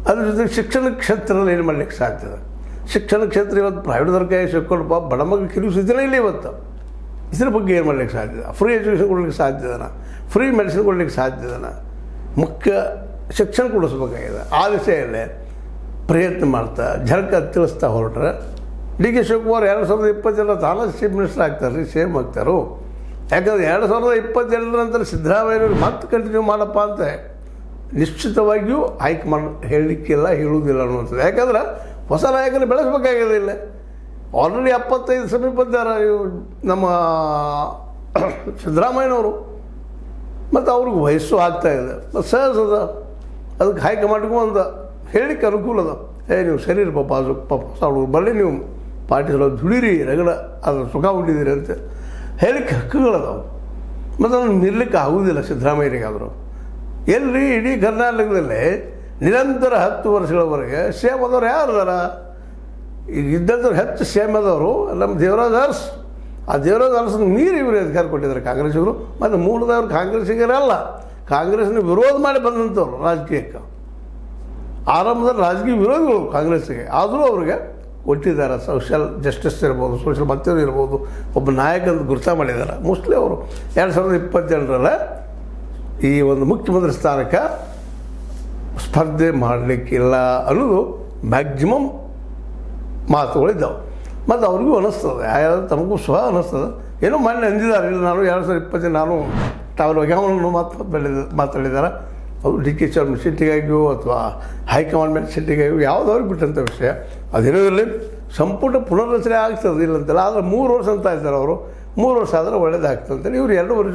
ಅದ್ರ ಜೊತೆಗೆ ಶಿಕ್ಷಣ ಕ್ಷೇತ್ರದಲ್ಲಿ ಏನು ಮಾಡಲಿಕ್ಕೆ ಸಾಧ್ಯದ? ಶಿಕ್ಷಣ ಕ್ಷೇತ್ರ ಇವತ್ತು ಪ್ರೈವೇಟ್ದವ್ರ ಕೈ ಸಿಕ್ಕೊಂಡು ಬಡ ಮಕ್ಕಳು ಕೆಲವು ಸ್ಥಿತಿನೇ ಇಲ್ಲ ಇವತ್ತು. ಇದ್ರ ಬಗ್ಗೆ ಏನು ಮಾಡಲಿಕ್ಕೆ ಸಾಧ್ಯದ? ಫ್ರೀ ಎಜುಕೇಷನ್ ಕೊಡ್ಲಿಕ್ಕೆ ಸಾಧ್ಯದನ? ಫ್ರೀ ಮೆಡಿಸಿನ್ ಕೊಡ್ಲಿಕ್ಕೆ ಸಾಧ್ಯದನ? ಮುಖ್ಯ ಶಿಕ್ಷಣ ಕೊಡಿಸ್ಬೇಕಾಗಿದೆ. ಆ ದಿಸೆಯಲ್ಲೇ ಪ್ರಯತ್ನ ಮಾಡ್ತಾ ಝಳಕ ತಿಳಿಸ್ತಾ ಹೊರಟ್ರೆ ಡಿ ಕೆ ಶಿವಕುಮಾರ್ 2020 ತಾನೇ ಚೀಫ್ ಮಿನಿಸ್ಟರ್ ಆಗ್ತಾರೆ ರೀ, ಸೇಮ್ ಆಗ್ತಾರೋ. ಯಾಕಂದರೆ 2022 ನಂತರ ಸಿದ್ದರಾಮಯ್ಯವ್ರಿಗೆ ಮತ್ತೆ ಕಂಟಿನ್ಯೂ ಮಾಡಪ್ಪ ಅಂತ ನಿಶ್ಚಿತವಾಗಿಯೂ ಹೈಕಮಾಂಡ್ ಹೇಳಲಿಕ್ಕಿಲ್ಲ, ಹೇಳುವುದಿಲ್ಲ ಅನ್ನುವಂಥದ್ದು. ಯಾಕಂದ್ರೆ ಹೊಸ ನಾಯಕನ ಬೆಳೆಸಬೇಕಾಗಿದೆ. ಇಲ್ಲ ಆಲ್ರೆಡಿ 75 ಸಮೀಪದ್ದಾರ ನಮ್ಮ ಸಿದ್ದರಾಮಯ್ಯನವರು. ಮತ್ತು ಅವ್ರಿಗೆ ವಯಸ್ಸು ಆಗ್ತಾಯಿದೆ, ಸಹಜದ. ಅದಕ್ಕೆ ಹೈಕಮಾಂಡ್ಗೂ ಒಂದು ಹೇಳಲಿಕ್ಕೆ ಅನುಕೂಲ ಅದ. ನೀವು ಸರಿ ರೀ ಪಾಪ ಹುಡುಗರು ಬರಲಿ, ನೀವು ಪಾರ್ಟಿ ಸಲ ದುಡೀರಿ, ರಗಡ ಅದ್ರ ಸುಖ ಉಂಡಿದ್ದೀರಿ ಅಂತ ಹೇಳಲಿಕ್ಕೆ ಹಕ್ಕುಗಳದಾವು. ಮತ್ತು ಅದನ್ನು ನಿಲ್ಲಕ್ಕೆ ಆಗುವುದಿಲ್ಲ ಸಿದ್ದರಾಮಯ್ಯನಿಗಾದರೂ. ಎಲ್ಲಿ ಇಡೀ ಕರ್ನಾಟಕದಲ್ಲೇ ನಿರಂತರ 10 ವರ್ಷಗಳವರೆಗೆ ಸೇಮ್ ಆದವ್ರು ಯಾರು ಅದಾರ? ಈಗ ಇದ್ದಂಥವ್ರು ಹೆಚ್ಚು ಸೇಮ್ ಆದವರು ನಮ್ಮ ದೇವರಾಜ್ ಅರಸ್. ಆ ದೇವರಾಜ್ ಅರಸನ್ನು ಮೀರಿ ಇವರು ಅಧಿಕಾರ ಕೊಟ್ಟಿದ್ದಾರೆ ಕಾಂಗ್ರೆಸ್ಸಿಗರು. ಮತ್ತು ಮೂಲದವ್ರು ಕಾಂಗ್ರೆಸ್ಸಿಗರಲ್ಲ, ಕಾಂಗ್ರೆಸ್ನ ವಿರೋಧ ಮಾಡಿ ಬಂದಂಥವ್ರು ರಾಜಕೀಯಕ್ಕೆ. ಆರಂಭದಲ್ಲಿ ರಾಜಕೀಯ ವಿರೋಧಿಗಳು ಕಾಂಗ್ರೆಸ್ಸಿಗೆ, ಆದರೂ ಅವ್ರಿಗೆ ಕೊಟ್ಟಿದ್ದಾರೆ. ಸೋಷಿಯಲ್ ಜಸ್ಟಿಸ್ ಇರ್ಬೋದು, ಸೋಷಿಯಲ್ ಮತ್ತೇನು ಇರ್ಬೋದು, ಒಬ್ಬ ನಾಯಕ ಅಂತ ಗುರುತ ಮಾಡಿದ್ದಾರೆ. ಮೋಸ್ಟ್ಲಿ ಅವರು 2022 ಈ ಒಂದು ಮುಖ್ಯಮಂತ್ರಿ ಸ್ಥಾನಕ್ಕೆ ಸ್ಪರ್ಧೆ ಮಾಡಲಿಕ್ಕಿಲ್ಲ ಅನ್ನೋದು ಮ್ಯಾಕ್ಸಿಮಮ್ ಮಾತುಗಳಿದ್ದಾವೆ. ಮತ್ತು ಅವ್ರಿಗೂ ಅನ್ನಿಸ್ತದೆ, ಯಾವ್ದು ತಮಗೂ ಸಹ ಅನ್ನಿಸ್ತದೆ. ಏನೋ ಮೊನ್ನೆ ಅಂದಿದ್ದಾರೆ, ಇಲ್ಲ ನಾನು 2020 ನಾನು ಟ್ರಾವೆಲ್ ಹೋಗ್ಯಾವನು ಮಾತಾಡಿದ್ದಾರೆ. ಅವರು ಡಿ ಕೆ ಶೆಟ್ಟಿಗಾಗಿಯೋ ಅಥವಾ ಹೈಕಮಾಂಡ್ ಮೇಲೆ ಶೆಟ್ಟಿಗಾಗಿಯೋ ಯಾವುದವ್ರಿಗೆ ಬಿಟ್ಟಂಥ ವಿಷಯ ಅದಿರೋದ್ರಲ್ಲಿ ಸಂಪುಟ ಪುನರ್ರಚನೆ ಆಗ್ತದೆ ಇಲ್ಲ ಅಂತಲ್ಲ. ಆದರೆ 3 ವರ್ಷ ಅಂತ ಇದ್ದಾರೆ ಅವರು. 3 ವರ್ಷ ಆದರೆ ಒಳ್ಳೇದಾಗ್ತದೆ ಅಂತೇಳಿ ಇವರು 2 ವರ್ಷ